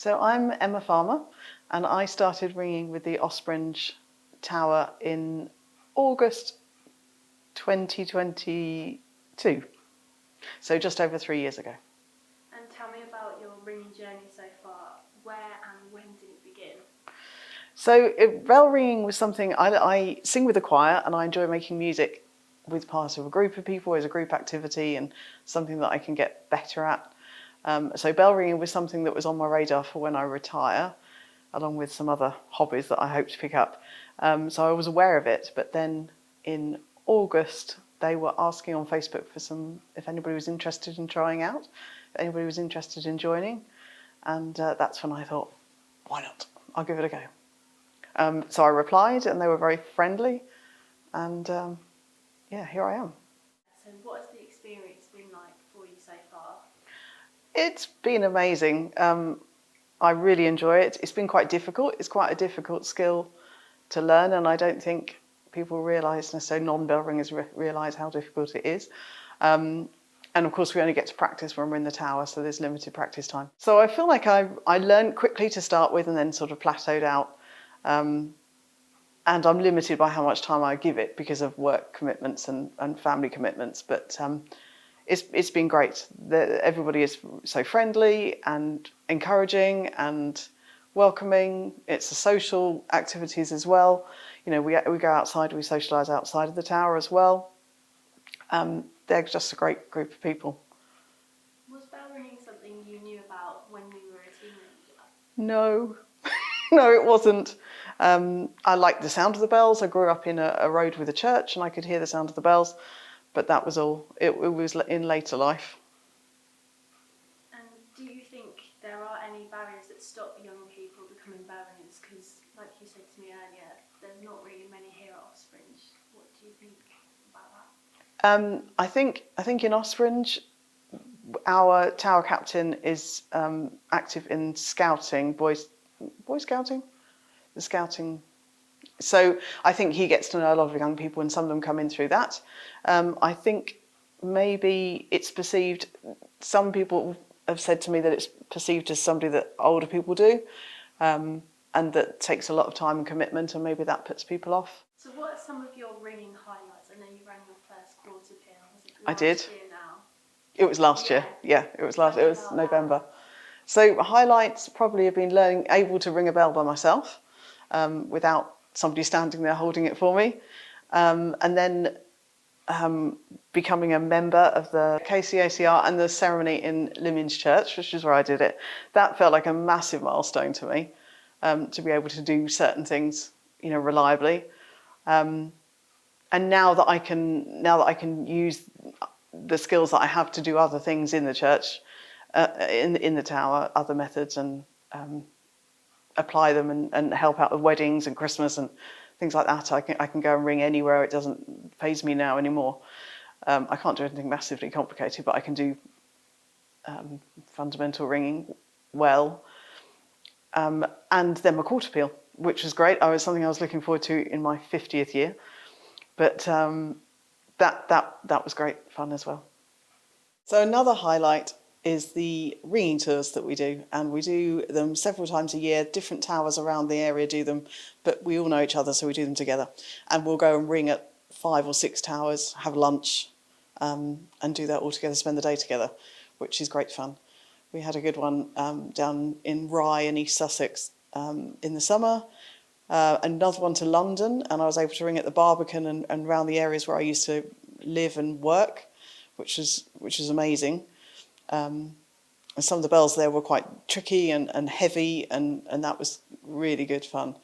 So I'm Emma Farmer, and I started ringing with the Ospringe Tower in August 2022, so just over 3 years ago. And tell me about your ringing journey so far. Where and when did it begin? So bell ringing was something I sing with the choir, and I enjoy making music with part of a group of people as a group activity and something that I can get better at. So bell ringing was something that was on my radar for when I retire, along with some other hobbies that I hope to pick up. So I was aware of it, but then in August they were asking on Facebook for if anybody was interested in trying out, if anybody was interested in joining, and that's when I thought, why not? I'll give it a go. So I replied, and they were very friendly, and yeah, here I am. So what has the experience been like for you so far? It's been amazing. I really enjoy it. It's been quite difficult. It's quite a difficult skill to learn, and I don't think people realise, necessarily non-bell ringers realise how difficult it is. And of course, we only get to practice when we're in the tower, so there's limited practice time. So I feel like I learned quickly to start with and then sort of plateaued out. And I'm limited by how much time I give it because of work commitments and family commitments. But it's been great. Everybody is so friendly and encouraging and welcoming. It's the social activities as well. You know, we go outside, we socialise outside of the tower as well. They're just a great group of people. Was bell ringing something you knew about when you were a teenager? No, no, it wasn't. I liked the sound of the bells. I grew up in a road with a church, and I could hear the sound of the bells, but that was all. It was in later life. And do you think there are any barriers that stop young people becoming bell ringers? Because, like you said to me earlier, there's not really many here at Ospringe. What do you think about that? I think in Ospringe, our tower captain is active in scouting, boy scouting, the scouting. So I think he gets to know a lot of young people, and some of them come in through that. I think maybe it's perceived. Some people have said to me that it's perceived as somebody that older people do, and that takes a lot of time and commitment, and maybe that puts people off. So what are some of your ringing highlights? I know you rang your first quarter pin. Was it I did. last year now? It was last year. Yeah, it was last. It was November. So highlights probably have been able to ring a bell by myself, without somebody standing there holding it for me, and then becoming a member of the KCACR and the ceremony in Lymin's Church, which is where I did it. That felt like a massive milestone to me, to be able to do certain things, you know, reliably. And now that I can use the skills that I have to do other things in the church, in the tower, other methods, and apply them and help out with weddings and Christmas and things like that. I can go and ring anywhere. It doesn't faze me now anymore. I can't do anything massively complicated, but I can do fundamental ringing well. And then my quarter peal, which was great. Something I was looking forward to in my 50th year, but that was great fun as well. So another highlight is the ringing tours that we do, and we do them several times a year. Different towers around the area do them, but we all know each other, so we do them together. And we'll go and ring at 5 or 6 towers, have lunch, and do that all together, spend the day together, which is great fun. We had a good one down in Rye in East Sussex in the summer, another one to London, and I was able to ring at the Barbican and around the areas where I used to live and work, which is amazing. And some of the bells there were quite tricky and heavy, and that was really good fun.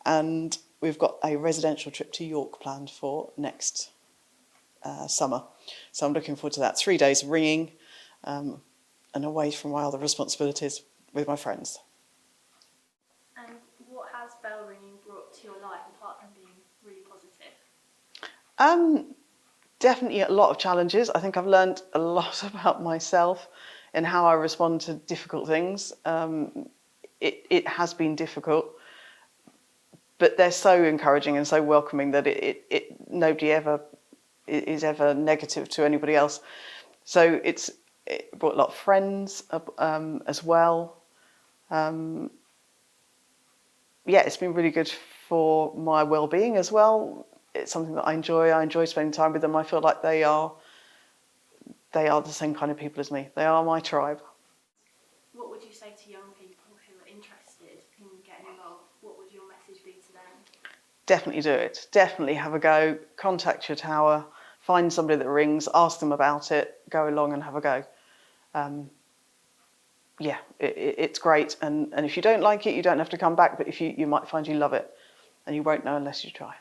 And we've got a residential trip to York planned for next summer. So I'm looking forward to that. 3 days of ringing and away from my other responsibilities with my friends. And what has bell ringing brought to your life apart from being really positive? Definitely a lot of challenges. I think I've learned a lot about myself and how I respond to difficult things. It has been difficult, but they're so encouraging and so welcoming that nobody ever is ever negative to anybody else. So it brought a lot of friends as well. Yeah, it's been really good for my well-being as well. It's something that I enjoy. I enjoy spending time with them. I feel like they are the same kind of people as me. They are my tribe. What would you say to young people who are interested in getting involved? What would your message be to them? Definitely do it. Definitely have a go. Contact your tower. Find somebody that rings. Ask them about it. Go along and have a go. Yeah, it's great. And if you don't like it, you don't have to come back. But if you might find you love it, and you won't know unless you try.